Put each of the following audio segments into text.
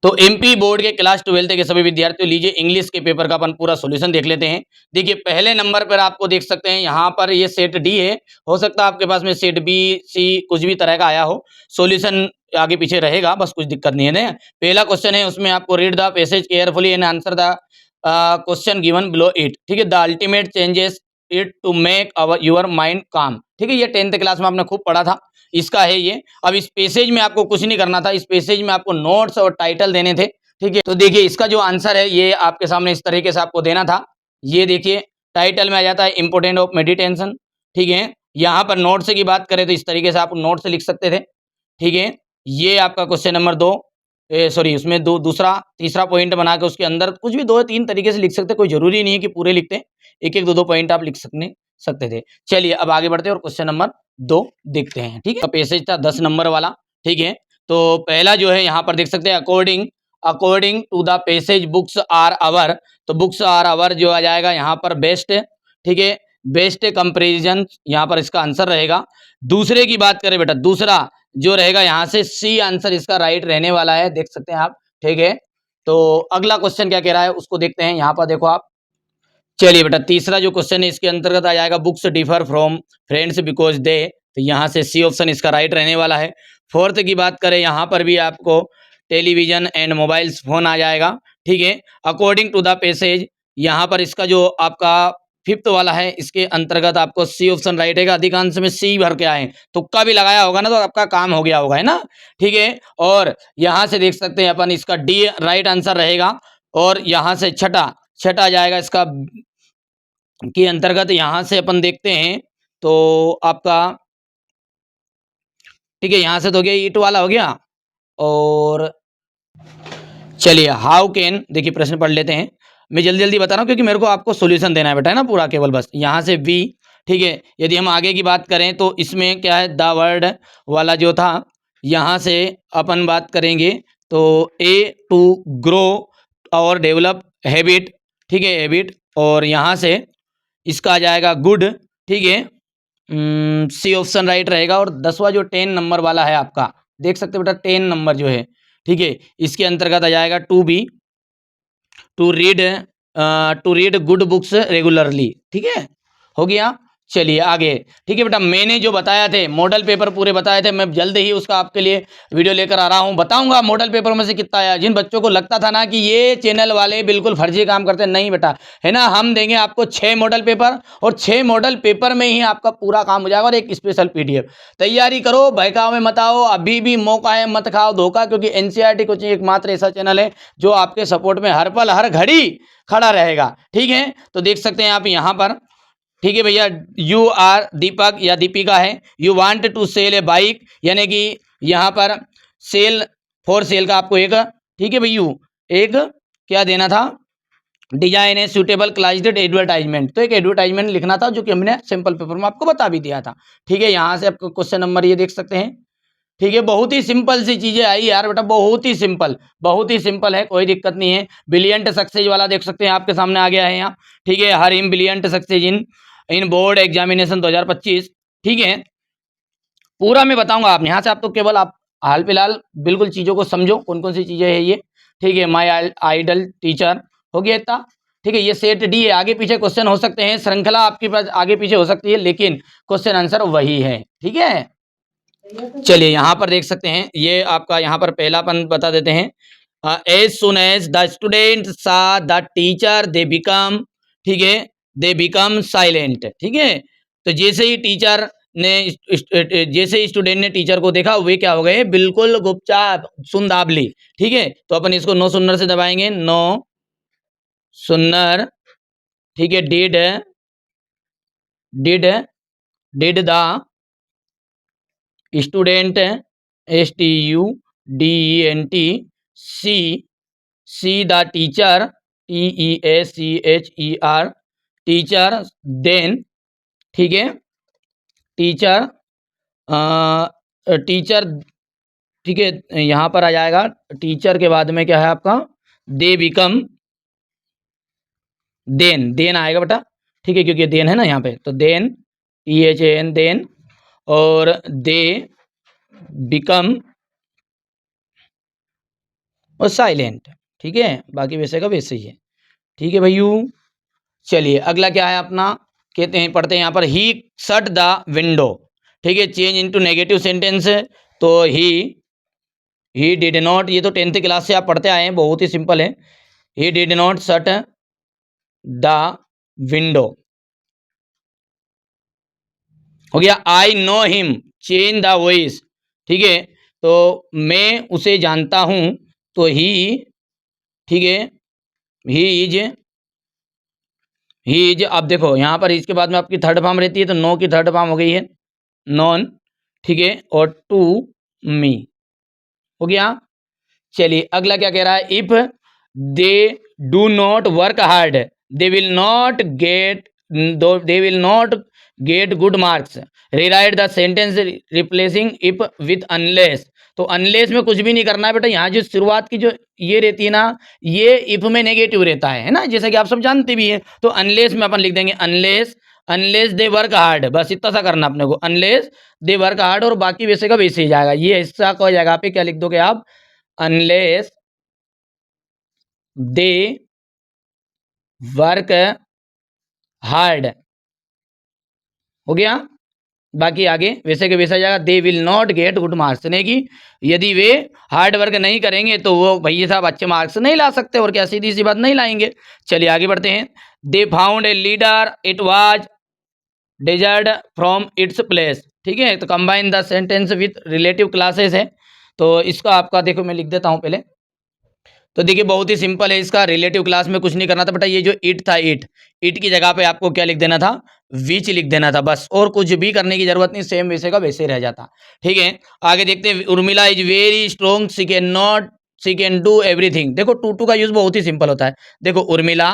तो MP board के class 12th के सभी विद्यार्थियों, लीजिए इंग्लिश के पेपर का अपन पूरा सॉल्यूशन देख लेते हैं। देखिए पहले नंबर पर आपको देख सकते हैं यहाँ पर ये सेट डी है, हो सकता है आपके पास में सेट बी सी कुछ भी तरह का आया हो, सॉल्यूशन आगे पीछे रहेगा, बस कुछ दिक्कत नहीं है ना। पहला क्वेश्चन है, उसमें आपको read the passage carefully and answer the question given below it. ठीक है, the ultimate changes it to make your mind calm. ठीक है, ये 10th क्लास में आपने खूब पढ़ा था, इसका है ये। अब इस पैसेज में आपको कुछ नहीं करना था, इस पैसेज में आपको नोट्स और टाइटल देने थे। ठीक है, तो देखिए इसका जो आंसर है ये आपके सामने इस तरीके से आपको देना था। ये देखिए टाइटल में आ जाता है इम्पोर्टेंट ऑफ मेडिटेशन। ठीक है, यहाँ पर नोट्स की बात करें तो इस तरीके से आप नोट्स लिख सकते थे। ठीक है, ये आपका क्वेश्चन नंबर 2, सॉरी उसमें दो दूसरा तीसरा पॉइंट बना के उसके अंदर कुछ भी 2-3 तरीके से लिख सकते, कोई जरूरी नहीं है कि पूरे लिखते, एक एक 2-2 पॉइंट आप लिख सकते थे। चलिए अब आगे बढ़ते हैं और क्वेश्चन नंबर 2 देखते हैं। ठीक है, पैसेज था 10 नंबर वाला। ठीक है, तो पहला जो है यहाँ पर देख सकते हैं, according to the passage books are our. तो बुक्स आर अवर जो आ जाएगा यहाँ पर बेस्ट। ठीक है, बेस्ट कंपेरिजन यहाँ पर इसका आंसर रहेगा। दूसरे की बात करें बेटा, दूसरा जो रहेगा यहाँ से सी आंसर इसका राइट रहने वाला है, देख सकते हैं आप। ठीक है, तो अगला क्वेश्चन क्या कह रहा है उसको देखते हैं, यहाँ पर देखो आप। चलिए बेटा तीसरा जो क्वेश्चन है इसके अंतर्गत आ जाएगा, books differ from friends because they. तो यहाँ से सी ऑप्शन इसका राइट रहने वाला है। फोर्थ की बात करें यहाँ पर भी आपको टेलीविजन एंड मोबाइल्स फोन आ जाएगा। ठीक है, अकॉर्डिंग टू द पैसेज यहाँ पर इसका जो आपका फिफ्थ वाला है इसके अंतर्गत आपको सी ऑप्शन राइट है। अधिकांश में सी भर के आए, तुक्का भी लगाया होगा ना तो आपका काम हो गया होगा, है ना। ठीक है, और यहाँ से देख सकते हैं अपन इसका डी राइट आंसर रहेगा। और यहाँ से छठा छठा जाएगा इसका के अंतर्गत, यहाँ से अपन देखते हैं तो आपका ठीक है, यहाँ से तो हो गया ईट वाला हो गया। और चलिए हाउ कैन, देखिए प्रश्न पढ़ लेते हैं, मैं जल्दी जल्दी बता रहा हूँ क्योंकि मेरे को आपको सॉल्यूशन देना है बेटा, है ना पूरा, केवल बस यहाँ से बी। ठीक है, यदि हम आगे की बात करें तो इसमें क्या है, द वर्ड वाला जो था, यहाँ से अपन बात करेंगे तो ए टू ग्रो और डेवलप हैबिट। ठीक है, हैबिट, और यहाँ से इसका आ जाएगा गुड। ठीक है, सी ऑप्शन राइट रहेगा। और 10वां जो 10 नंबर वाला है आपका, देख सकते हो बेटा 10 नंबर जो है, ठीक है, इसके अंतर्गत आ जाएगा to be, to read good books regularly. ठीक है, हो गया। चलिए आगे। ठीक है बेटा, मैंने जो बताया थे मॉडल पेपर पूरे बताए थे, मैं जल्द ही उसका आपके लिए वीडियो लेकर आ रहा हूं, बताऊंगा मॉडल पेपर में से कितना आया। जिन बच्चों को लगता था ना कि ये चैनल वाले बिल्कुल फर्जी काम करते हैं, नहीं बेटा, है ना, हम देंगे आपको 6 मॉडल पेपर, और 6 मॉडल पेपर में ही आपका पूरा काम हो जाएगा, और एक स्पेशल पीडीएफ। तैयारी करो, बहकाओ में मत आओ, अभी भी मौका है, मत खाओ धोखा, क्योंकि एनसीईआरटी कोचिंग एकमात्र ऐसा चैनल है जो आपके सपोर्ट में हर पल हर घड़ी खड़ा रहेगा। ठीक है, तो देख सकते हैं आप यहाँ पर। ठीक है भैया, यू आर दीपक या दीपिका है, you want to sell a bike, यानी कि यहाँ पर सेल फॉर सेल का आपको एक, ठीक है भैया, एक क्या देना था, डिजाइन है सुटेबल क्लाइज्ड एडवर्टाइजमेंट। तो एक एडवर्टाइजमेंट लिखना था जो कि हमने सिंपल पेपर में आपको बता भी दिया था। ठीक है, यहाँ से आपको क्वेश्चन नंबर ये देख सकते हैं। ठीक है, बहुत ही सिंपल सी चीजें आई यार बेटा, बहुत ही सिंपल है, कोई दिक्कत नहीं है। ब्रिलियंट सक्सेस वाला देख सकते हैं आपके सामने आ गया है यहाँ। ठीक है, her in brilliant success in board examination 2025। ठीक है, पूरा मैं बताऊंगा, आप यहाँ से आप तो केवल आप हाल फिलहाल बिल्कुल चीजों को समझो कौन कौन सी चीजें है ये। ठीक है, माई आइडल टीचर हो गया इतना। ठीक है, ये सेट डी है, आगे पीछे क्वेश्चन हो सकते हैं, श्रृंखला आपके पास आगे पीछे हो सकती है, लेकिन क्वेश्चन आंसर वही है। ठीक है, चलिए यहाँ पर देख सकते हैं, ये आपका यहाँ पर पहलापन बता देते हैं। As soon as the student saw the teacher they become, ठीक है, दे बिकम साइलेंट। ठीक है, तो जैसे ही टीचर ने जैसे ही स्टूडेंट ने टीचर को देखा, वे क्या हो गए, बिल्कुल गुपचाप, सुन दाबली। ठीक है, तो अपन इसको नो सुनर से दबाएंगे, नो सुनर। ठीक है, did did the student, STUDENT, see see the teacher, TEACHER, teacher, then, ठीक है, टीचर, टीचर, ठीक है, यहाँ पर आ जाएगा टीचर के बाद में क्या है आपका, दे बिकम, देन आएगा बेटा। ठीक है, क्योंकि देन है ना यहाँ पे, तो देन, THAN, देन, और दे बिकम, और साइलेंट। ठीक है, बाकी वैसे का वैसे ही है। ठीक है भैयू, चलिए अगला क्या है अपना, कहते हैं पढ़ते हैं यहाँ पर, ही शट द विंडो। ठीक है, चेंज इनटू नेगेटिव सेंटेंस। तो ही डिड नॉट, ये तो 10th क्लास से आप पढ़ते आए हैं, बहुत ही सिंपल है। He did not shut the window, हो गया। I know him, change the voice. ठीक है, तो मैं उसे जानता हूं, तो ही, ठीक है, ही इज, ही इज। अब देखो यहाँ पर इसके बाद में आपकी थर्ड फॉर्म रहती है, तो नो की थर्ड फॉर्म हो गई है नॉन। ठीक है, और टू मी, हो गया। चलिए अगला क्या कह रहा है, if they do not work hard they will not gate, they will not get good marks. Rewrite the sentence replacing if with unless. तो अनलेस में कुछ भी नहीं करना है बेटा, यहाँ जो शुरुआत की जो ये रहती है ना, ये इफ में नेगेटिव रहता है ना, जैसा कि आप सब जानते भी हैं। तो अनलेस में अपन लिख देंगे unless, unless they work hard, बस इतना सा करना अपने को, अनलेस दे वर्क हार्ड, और बाकी वैसे का वैसे ही जाएगा। ये हिस्सा को जगह पे क्या लिख दोगे आप, अनलेस दे वर्क हार्ड, हो गया। बाकी आगे वैसे के वैसा जाएगा, they will not get good marks, नहीं कि यदि वे हार्ड वर्क नहीं करेंगे तो वो भैया साहब अच्छे मार्क्स नहीं ला सकते, और क्या सीधी सी बात, नहीं लाएंगे। चलिए आगे बढ़ते हैं। They found a leader, it was desired from its place. ठीक है, तो combine the sentence with relative clauses है। तो इसका आपका देखो मैं लिख देता हूँ पहले। तो देखिए बहुत ही सिंपल है, इसका रिलेटिव क्लास में कुछ नहीं करना था बेटा, ये जो इट था, इट की जगह पे आपको क्या लिख देना था, विच लिख देना था बस, और कुछ भी करने की जरूरत नहीं, सेम वैसे का वैसे रह जाता। ठीक है, आगे देखते हैं। Urmila is very strong, she can not, she can do everything. देखो टू का यूज बहुत ही सिंपल होता है। देखो उर्मिला,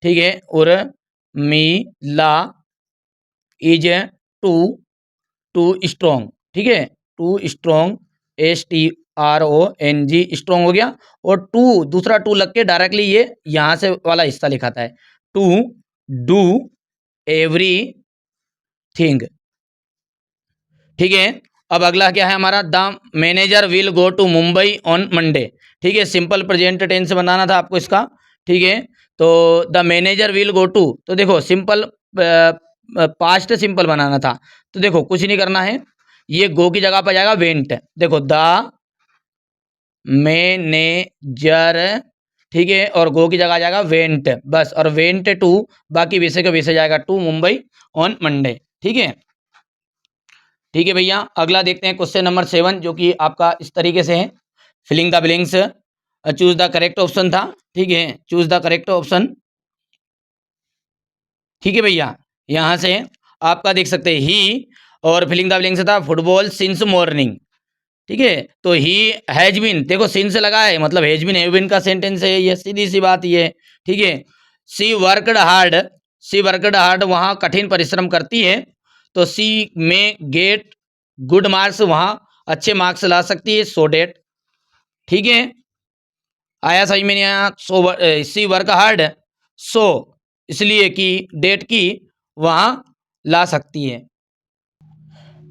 ठीक है, Urmila is too, too strong. ठीक है, टू स्ट्रॉन्ग, STRONG, स्ट्रॉन्ग हो गया। और टू, दूसरा टू लग के डायरेक्टली ये यहां से वाला हिस्सा लिखाता है, टू डू एवरी थिंग। ठीक है, अब अगला क्या है हमारा, the manager will go to Mumbai on Monday. ठीक है, सिंपल प्रेजेंट टेंस बनाना था आपको इसका। ठीक है, तो the manager will go to, तो देखो सिंपल पास्ट सिंपल बनाना था। तो देखो कुछ नहीं करना है, ये गो की जगह पर जाएगा वेंट। देखो द मैनेजर, ठीक है, और गो की जगह आ जाएगा वेंट, बस, और वेंट टू, बाकी वैसे का वैसे जाएगा, टू मुंबई ऑन मंडे। ठीक है, ठीक है भैया। अगला देखते हैं क्वेश्चन नंबर 7, जो कि आपका इस तरीके से है, filling the blanks, choose the correct option था। ठीक है, चूज द करेक्ट ऑप्शन। ठीक है भैया, यहाँ से आपका देख सकते हैं ही, और फिलिंग द ब्लैंक्स था फुटबॉल सिंस मॉर्निंग। ठीक है, तो ही हैज बीन, देखो सिंस लगा है, मतलब हैज बीन, हैव बीन का सेंटेंस है, ये सीधी सी बात ये है। ठीक है, सी वर्कड हार्ड, सी वर्कड हार्ड, वहाँ कठिन परिश्रम करती है, तो सी में गेट गुड मार्क्स, वहाँ अच्छे मार्क्स ला सकती है, सो डेट। ठीक है, आया समझ में नहीं आया, सो सी वर्क हार्ड, सो इसलिए कि डेट की वहाँ ला सकती है।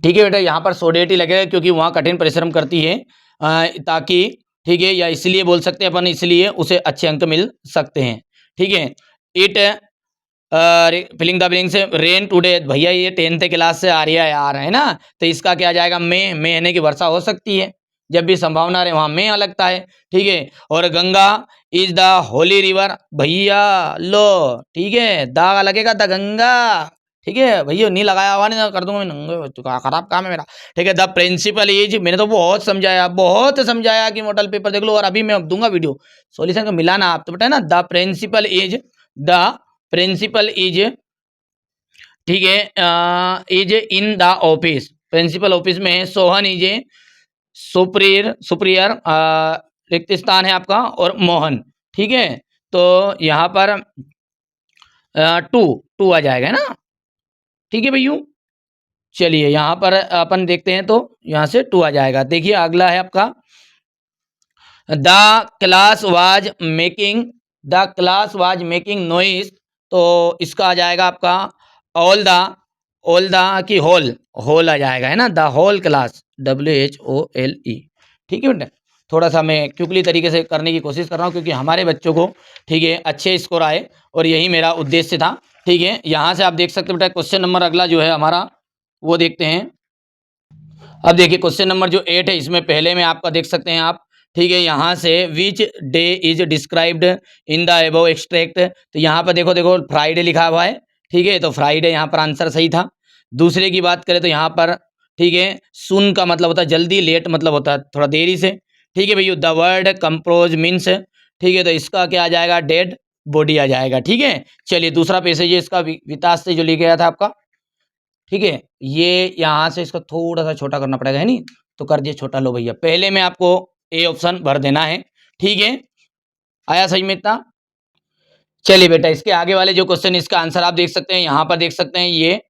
ठीक है बेटा, यहाँ पर सो डेट ही लगेगा, क्योंकि वहाँ कठिन परिश्रम करती है, ताकि, ठीक है, या इसलिए बोल सकते हैं अपन, इसलिए उसे अच्छे अंक मिल सकते हैं। ठीक है, इट फिलिंग द ब्लैंक्स से रेन टुडे, भैया ये 10th क्लास से आ रही है यार, है ना, तो इसका क्या जाएगा, में यानी कि वर्षा हो सकती है, जब भी संभावना रहे वहाँ में लगता है। ठीक है, और Ganga is the Holi river, भैया लो, ठीक है, दाग लगेगा द गंगा। ठीक है भैया, नहीं लगाया हुआ, नहीं कर दूंगा मैं, खराब काम है मेरा। ठीक है, द प्रिंसिपल इज, मैंने तो बहुत समझाया कि मॉडल पेपर देख लो, और अभी मैं दूंगा वीडियो सॉल्यूशन का, मिलाना आप तो बेटा ना, the principal is, the principal is, ठीक है, is in the office, principal office में है। Sohan is a superior, superior रिक्त स्थान है आपका, और मोहन। ठीक है, तो यहाँ पर टू, टू आ जाएगा ना। ठीक है भैयू, चलिए यहाँ पर अपन देखते हैं, तो यहाँ से टू आ जाएगा। देखिए अगला है आपका, the class was making, the class was making noise, तो इसका आ जाएगा आपका ऑल द, ऑल द की होल, होल आ जाएगा, है ना, द होल क्लास, WHOLE। ठीक है बेटा, थोड़ा सा मैं क्विकली तरीके से करने की कोशिश कर रहा हूँ, क्योंकि हमारे बच्चों को ठीक है अच्छे स्कोर आए, और यही मेरा उद्देश्य था। ठीक है, यहाँ से आप देख सकते हो बेटा क्वेश्चन नंबर अगला जो है हमारा वो देखते हैं। अब देखिए क्वेश्चन नंबर जो 8 है, इसमें पहले में आपका देख सकते हैं आप। ठीक है, यहाँ से which day is described in the above extract, तो यहाँ पर देखो देखो फ्राइडे लिखा हुआ है। ठीक है, तो फ्राइडे यहाँ पर आंसर सही था। दूसरे की बात करें तो यहाँ पर ठीक है सुन का मतलब होता है जल्दी, लेट मतलब होता है थोड़ा देरी से। ठीक है भैया, द वर्ड कंपोज मीन्स, ठीक है तो इसका क्या आ जाएगा, डेड बॉडी आ जाएगा। ठीक है, चलिए दूसरा पैसेज है इसका विकास से जो लिखा गया था आपका। ठीक है, ये यहाँ से इसको थोड़ा सा छोटा करना पड़ेगा, है नहीं, तो कर दिए छोटा। लो भैया, पहले में आपको ए ऑप्शन भर देना है। ठीक है, आया सही में इतना। चलिए बेटा, इसके आगे वाले जो क्वेश्चन, इसका आंसर आप देख सकते हैं, यहाँ पर देख सकते हैं ये।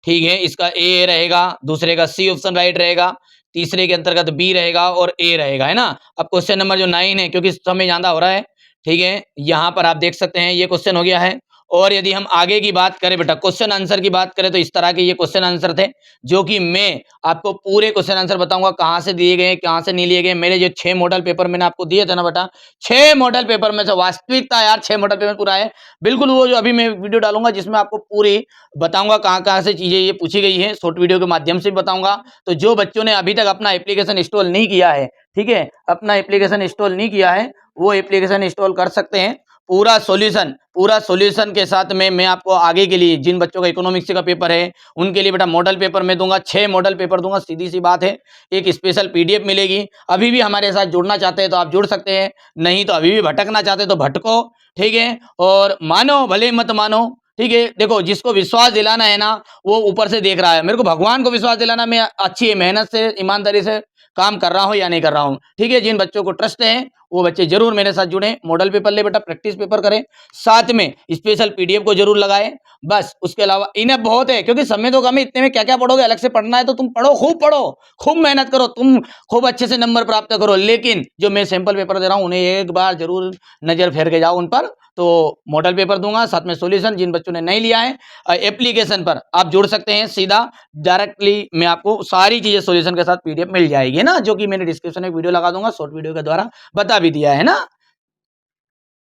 ठीक है, इसका ए रहेगा, दूसरे का सी ऑप्शन राइट रहेगा, तीसरे के अंतर्गत बी रहेगा और ए रहेगा, है ना। अब क्वेश्चन नंबर जो 9 है, क्योंकि समय ज्यादा हो रहा है, ठीक है, यहाँ पर आप देख सकते हैं ये क्वेश्चन हो गया है। और यदि हम आगे की बात करें बेटा, क्वेश्चन आंसर की बात करें, तो इस तरह के ये क्वेश्चन आंसर थे, जो कि मैं आपको पूरे क्वेश्चन आंसर बताऊंगा कहाँ से दिए गए कहाँ से नहीं लिए गए। मेरे जो 6 मॉडल पेपर मैंने आपको दिए थे ना बेटा, 6 मॉडल पेपर में से वास्तविकता यार 6 मॉडल पेपर पूरा है बिल्कुल। वो जो अभी मैं वीडियो डालूंगा जिसमें आपको पूरी बताऊंगा कहाँ कहाँ से चीजें ये पूछी गई है, शॉर्ट वीडियो के माध्यम से भी बताऊंगा। तो जो बच्चों ने अभी तक अपना एप्लीकेशन इंस्टॉल नहीं किया है, ठीक है, अपना एप्लीकेशन इंस्टॉल नहीं किया है, वो एप्लीकेशन इंस्टॉल कर सकते हैं। पूरा सॉल्यूशन के साथ में मैं आपको आगे के लिए जिन बच्चों का इकोनॉमिक्स का पेपर है उनके लिए बेटा मॉडल पेपर मैं दूंगा, 6 मॉडल पेपर दूंगा। सीधी सी बात है, एक स्पेशल पीडीएफ मिलेगी। अभी भी हमारे साथ जुड़ना चाहते हैं तो आप जुड़ सकते हैं, नहीं तो अभी भी भटकना चाहते हैं तो भटको। ठीक है, और मानो भले मत मानो, ठीक है, देखो जिसको विश्वास दिलाना है ना वो ऊपर से देख रहा है। मेरे को भगवान को विश्वास दिलाना, मैं अच्छी मेहनत से ईमानदारी से काम कर रहा हूँ या नहीं कर रहा हूँ। ठीक है, जिन बच्चों को ट्रस्ट है वो बच्चे जरूर मेरे साथ जुड़े, मॉडल पेपर ले बेटा, प्रैक्टिस पेपर करें, साथ में स्पेशल पीडीएफ को जरूर लगाएं। बस उसके अलावा इन्हें बहुत है, क्योंकि समय तो कम है, इतने में क्या क्या पढ़ोगे, अलग से पढ़ना है तो तुम पढ़ो, खूब मेहनत करो, तुम खूब अच्छे से नंबर प्राप्त करो। लेकिन जो मैं सैंपल पेपर दे रहा हूँ उन्हें एक बार जरूर नजर फेर के जाओ उन पर। तो मॉडल पेपर दूंगा, साथ में सॉल्यूशन। जिन बच्चों ने नहीं लिया है एप्लीकेशन पर आप जुड़ सकते हैं, सीधा डायरेक्टली मैं आपको सारी चीजें सॉल्यूशन के साथ पीडीएफ मिल जाएगी ना, जो कि मैंने डिस्क्रिप्शन में वीडियो लगा दूंगा, शॉर्ट वीडियो के द्वारा बता भी दिया है ना।